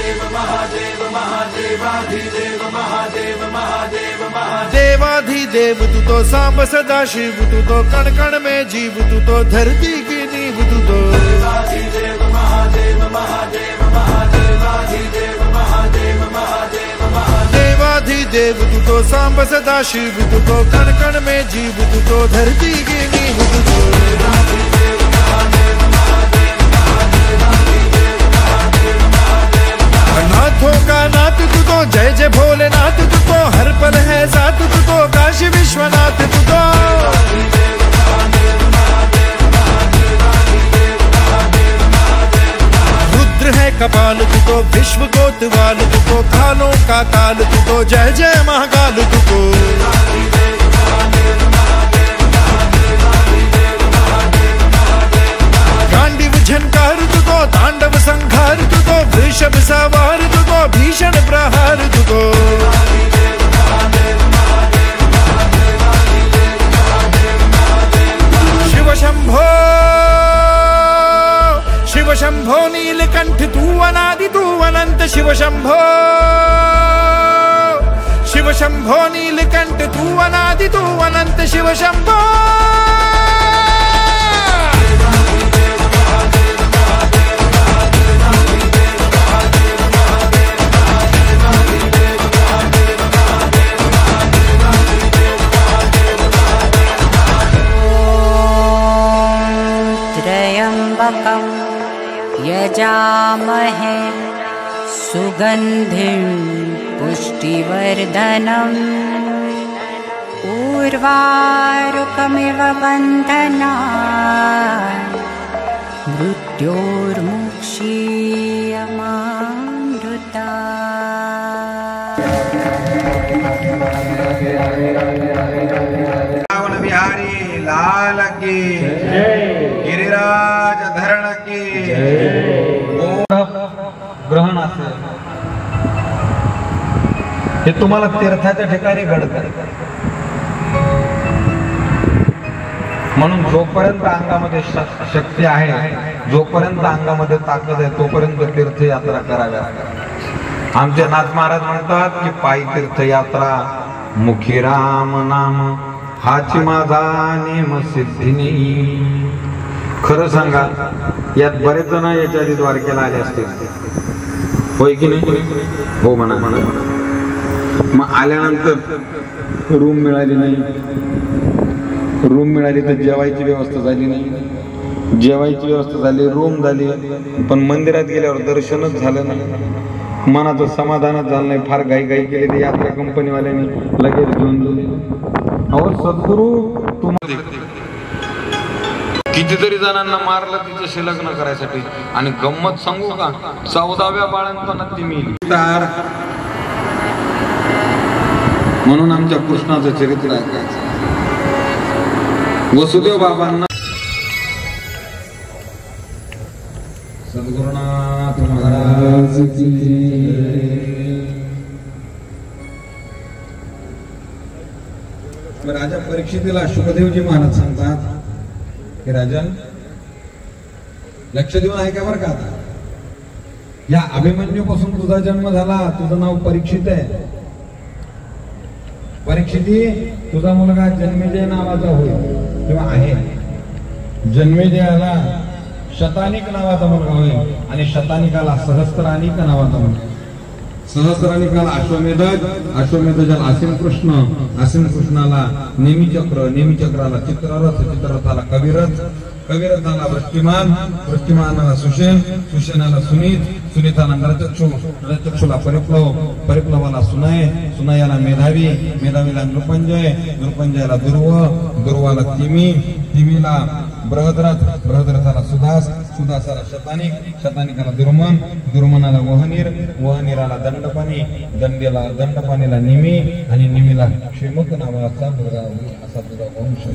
महादेव महादेव महादेवाधिदेव महादेव महादेव महादेव देवाधिदेव तू तो सांब सदा शिव तू तो कण कण में जीव तू तो धरती की नींव तू तो देवाधिदेव महादेव महादेव महादेवाधिदेव महादेव महादेव महादेव देवाधिदेव तू तो सांब सदा शिव तू तो कण कण में जीव तू तो धरती की नींव तू तो देवाधिदेव महादेव महादेव महादेवाधिदेव महादेव महादेव नाथों का नाथ तू तो जय जय भोलेनाथ तू तो हर पल है साथ तू तो काशी विश्वनाथ तू तो रुद्र है कपाल तू तो विश्व कोतवाल तू तो कालों का काल तू तो जय जय महाकाल तू तो गांडीव झनकार तू तो तांडव संघार तू तो वृषभ सवार तू तो भीषण प्रहार तू तो शिव शंभो शिव शंभो नीलकंठ तू अनादि तू अनंत शिव शंभो शिव शंभो नीलकंठ तू अनादि तू अनंत शिव शंभो त्र्यंबकं यजामहे सुगंधिं पुष्टिवर्धनम् उर्वारुकमिव बन्धनात् रावण बिहारी लाल की गिरिराज धरण की ग्रहण असेल हे तुम्हाला तीर्थाच्या ठिकाणी घडतं म्हणून जोपर्यंत अंगामध्ये शक्ती आहे जोपर्यंत अंगामध्ये ताकद आहे तोपर्यंत तीर्थयात्रा कराव्या आमचे नाथ महाराज म्हणतात की पायी तीर्थयात्रा मुखी राम नाम हाची माझा नेम सिद्धिनी खरं सांगा यात बरेच जण याच्या आधी द्वारकेला आले असतील होय की नाही हो म्हणा मग आल्यानंतर रूम मिळाली नाही रूम मिळाली तर जेवायची व्यवस्था झाली नाही जेवायची व्यवस्था झाली रूम झाली पण मंदिरात गेल्यावर दर्शनच झालं नाही मनाचं समाधानच झालं नाही फार घाई केली ते यात्रा कंपनीवाल्याने लगेच घेऊन गेले अहो सद्गुरू तुम्हाला कितीतरी जणांना मारलं तिच्याशी लग्न करायसाठी आणि गंमत सांगू का 14व्या बाळंतपणात ती मिली म्हणून आमच्या कृष्णाचं चरित्र ऐकायचं वसुदेव बाबांना सद्गुरुनाथ महाराज की राजा परीक्षितीला शुकदेवजी महाराज सांगतात की राजन लक्ष देऊन ऐका बरं का आता या अभिमन्यू पासून तुझा जन्म झाला तुझं नाव परीक्षित आहे परीक्षिती तुझा मुलगा जन्मेजय नावाचा होईल किंवा आहे जन्मेजयाला शतानिक नावाचा मुलगा होईल आणि शतानिकाला सहस्त्रानिक नावाचा मुलगा सहस्रानिकाला अश्वमेधाला असीम कृष्णाला नेमिचक्राला चित्ररथ चित्ररथाला कविरथाला वृष्टिमानाला सुषेणाला सुनीताला नरचक्षुला परिप्लवाला सुनायाला मेधावीला नृपंजयाला दुर्वाला तिमीला बृहद्रथाला सुदासाला शतानिकाला दुर्मनाला वहनीराला दंडपाणीला निमी आणि निमीला क्षेमक नावाचा मुलगा असा तुझा वंश